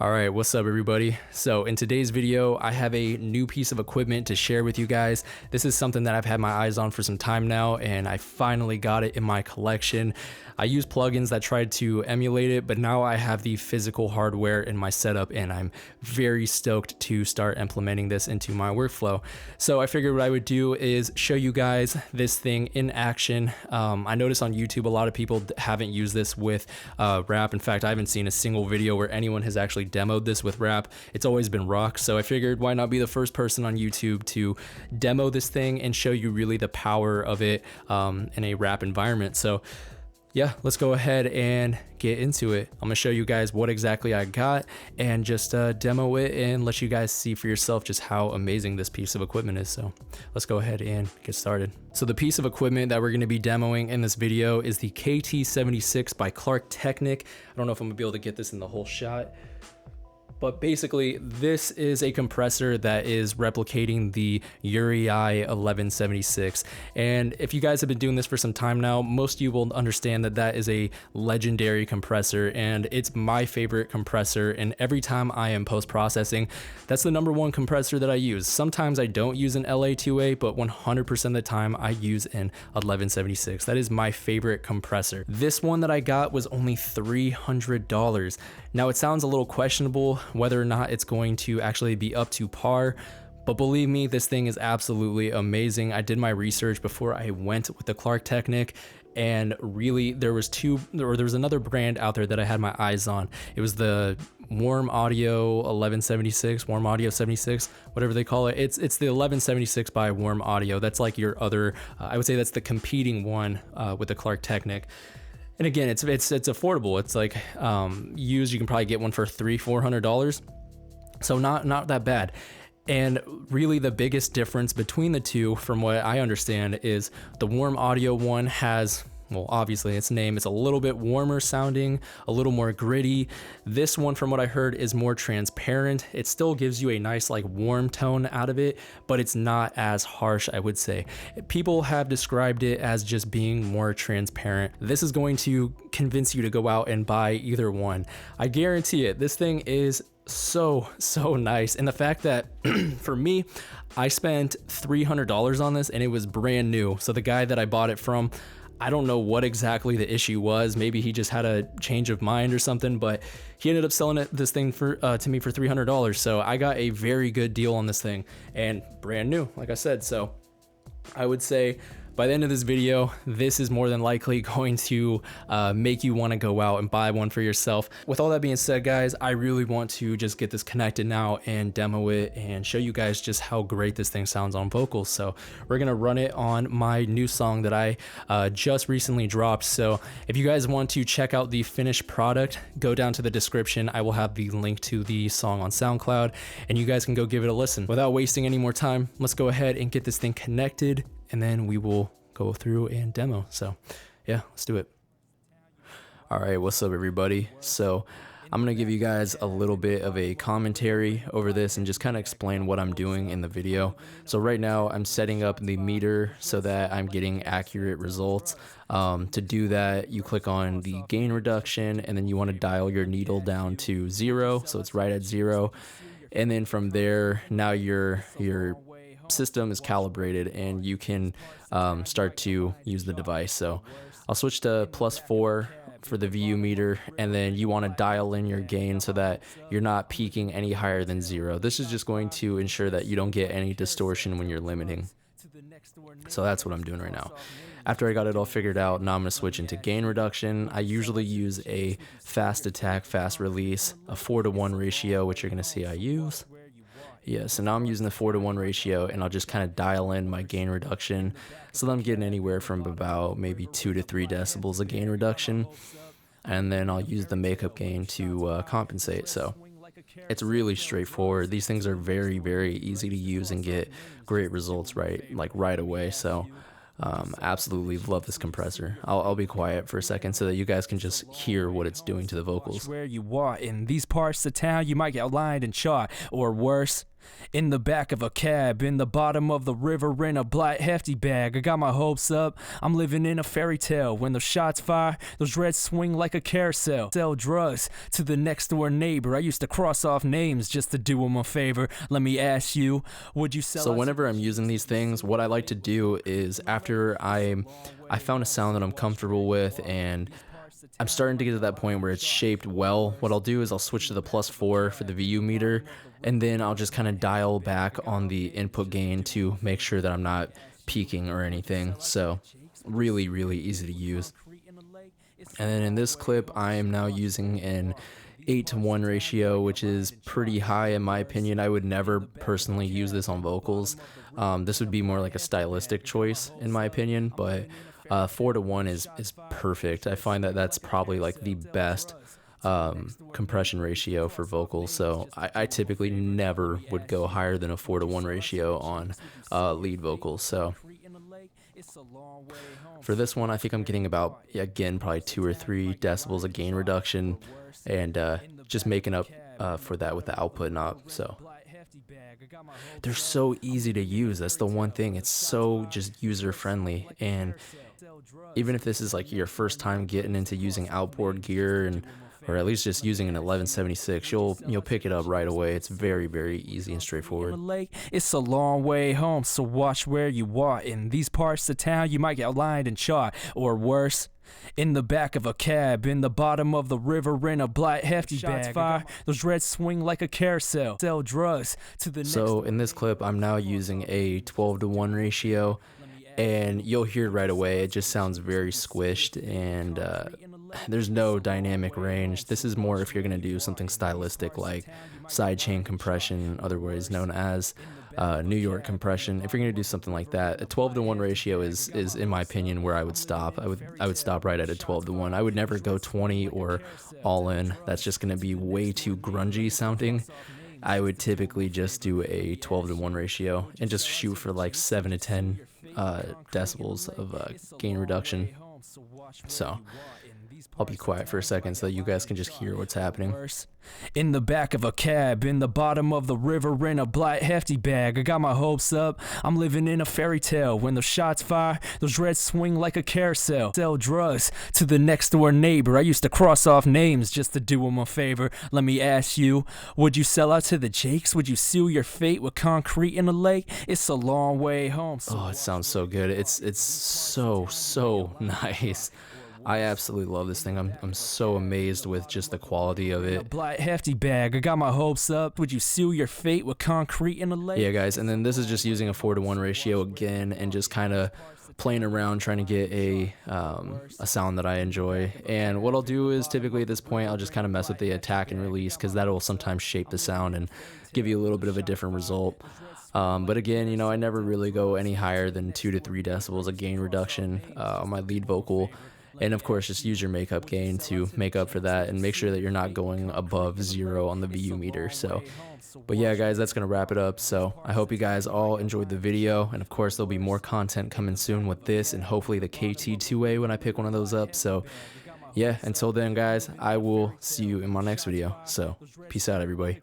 All right, what's up everybody? So in today's video, I have a new piece of equipment to share with you guys. This is something that I've had my eyes on for some time now, and I finally got it in my collection. I use plugins that tried to emulate it, but now I have the physical hardware in my setup, and I'm very stoked to start implementing this into my workflow. So I figured what I would do is show you guys this thing in action. I noticed on YouTube a lot of people haven't used this with rap. In fact, I haven't seen a single video where anyone has actually demoed this with rap. It's always been rock, so I figured why not be the first person on YouTube to demo this thing and show you really the power of it in a rap environment. So yeah, let's go ahead and get into it. I'm gonna show you guys what exactly I got and just demo it and let you guys see for yourself just how amazing this piece of equipment is. So let's go ahead and get started. So the piece of equipment that we're gonna be demoing in this video is the KT76 by Klark Teknik. I don't know if I'm gonna be able to get this in the whole shot, but basically this is a compressor that is replicating the Uri 1176. And if you guys have been doing this for some time now, most of you will understand that that is a legendary compressor, and it's my favorite compressor. And every time I am post-processing, that's the #1 compressor that I use. Sometimes I don't use an LA2A, but 100% of the time I use an 1176. That is my favorite compressor. This one that I got was only $300. Now it sounds a little questionable whether or not it's going to actually be up to par, but believe me, this thing is absolutely amazing. I did my research before I went with the Klark Teknik, and really there was another brand out there that I had my eyes on. It was the Warm Audio 1176, Warm Audio 76, whatever they call it. It's the 1176 by Warm Audio. That's like your other, I would say that's the competing one with the Klark Teknik. And again, it's affordable. It's like used, you can probably get one for $300-400. So not that bad. And really the biggest difference between the two, from what I understand, is the Warm Audio one has, well, obviously its name, it's a little bit warmer sounding, a little more gritty. This one, from what I heard, is more transparent. It still gives you a nice like warm tone out of it, but it's not as harsh, I would say. People have described it as just being more transparent. This is going to convince you to go out and buy either one. I guarantee it. This thing is so nice. And the fact that for me, I spent $300 on this and it was brand new. So the guy that I bought it from, I don't know what exactly the issue was. Maybe he just had a change of mind or something, but he ended up selling this thing to me for $300. So I got a very good deal on this thing, and brand new, like I said. So I would say by the end of this video, this is more than likely going to make you want to go out and buy one for yourself. With all that being said, guys, I really want to just get this connected now and demo it and show you guys just how great this thing sounds on vocals. So we're gonna run it on my new song that I just recently dropped. So if you guys want to check out the finished product, go down to the description. I will have the link to the song on SoundCloud, and you guys can go give it a listen. Without wasting any more time, let's go ahead and get this thing connected, and then we will go through and demo. So yeah, let's do it. All right, what's up everybody? So I'm gonna give you guys a little bit of a commentary over this and just kind of explain what I'm doing in the video. So right now I'm setting up the meter so that I'm getting accurate results. To do that, you click on the gain reduction, and then you want to dial your needle down to 0, so it's right at 0. And then from there, now your system is calibrated and you can start to use the device. So I'll switch to +4 for the VU meter, and then you want to dial in your gain so that you're not peaking any higher than 0. This is just going to ensure that you don't get any distortion when you're limiting. So that's what I'm doing right now. After I got it all figured out, now I'm going to switch into gain reduction. I usually use a fast attack, fast release, a 4:1 ratio, which you're going to see I use. Yeah, so now I'm using the 4:1 ratio, and I'll just kind of dial in my gain reduction. So that I'm getting anywhere from about maybe 2 to 3 decibels of gain reduction. And then I'll use the makeup gain to compensate. So it's really straightforward. These things are very easy to use and get great results right away. So absolutely love this compressor. I'll be quiet for a second so that you guys can just hear what it's doing to the vocals. Where you are in these parts of town, you might get lined and shot, or worse, In the back of a cab, in the bottom of the river, in a black hefty bag. I got my hopes up, I'm living in a fairy tale. When those shots fire, those dreads swing like a carousel. Sell drugs to the next door neighbor. I used to cross off names just to do him a favor. Let me ask you, would you sell? So whenever I'm using these things, what I like to do is after I found a sound that I'm comfortable with and I'm starting to get to that point where it's shaped well, what I'll do is I'll switch to the +4 for the VU meter, and then I'll just kind of dial back on the input gain to make sure that I'm not peaking or anything. So really, really easy to use. And then in this clip, I am now using an 8-to-1 ratio, which is pretty high in my opinion. I would never personally use this on vocals. This would be more like a stylistic choice in my opinion, but 4-to-1 is perfect. I find that that's probably like the best compression ratio for vocals. So I typically never would go higher than a 4-to-1 ratio on lead vocals. So for this one, I think I'm getting about, again, probably 2 or 3 decibels of gain reduction, and just making up for that with the output knob. So they're so easy to use. That's the one thing. It's so just user friendly. And even if this is like your first time getting into using outboard gear, and or at least just using an 1176, you'll pick it up right away. It's very, very easy and straightforward. It's a long way home, so watch where you are. In these parts of town, you might get lined and shot, or worse. In the back of a cab, in the bottom of the river, in a black hefty bag. Fire, those dreads swing like a carousel. Sell drugs to the next. So in this clip, I'm now using a 12-to-1 ratio, and you'll hear it right away. It just sounds very squished, and there's no dynamic range. This is more if you're going to do something stylistic like sidechain compression, otherwise known as New York compression. If you're going to do something like that, a 12-to-1 ratio is in my opinion where I would stop. I would stop right at a 12-to-1. I would never go 20 or all in. That's just going to be way too grungy sounding. I would typically just do a 12-to-1 ratio and just shoot for like 7 to 10 decibels of gain reduction. So I'll be quiet for a second so that you guys can just hear what's happening. In the back of a cab, in the bottom of the river, in a black hefty bag. I got my hopes up, I'm living in a fairy tale. When those shots fire, those dreads swing like a carousel. Sell drugs to the next door neighbor. I used to cross off names just to do him a favor. Let me ask you, would you sell out to the Jakes? Would you seal your fate with concrete in a lake? It's a long way home. Oh, it sounds so good. It's so nice. I absolutely love this thing. I'm so amazed with just the quality of it. Black hefty bag. I got my hopes up. Would you seal your fate with concrete in a lake? Yeah, guys. And then this is just using a 4-to-1 ratio again, and just kind of playing around trying to get a sound that I enjoy. And what I'll do is typically at this point I'll just kind of mess with the attack and release, because that will sometimes shape the sound and give you a little bit of a different result. But again, I never really go any higher than 2 to 3 decibels of gain reduction on my lead vocal. And of course, just use your makeup gain to make up for that, and make sure that you're not going above 0 on the VU meter. So, but yeah, guys, that's going to wrap it up. So I hope you guys all enjoyed the video. And of course, there'll be more content coming soon with this, and hopefully the KT2A when I pick one of those up. So yeah, until then, guys, I will see you in my next video. So peace out, everybody.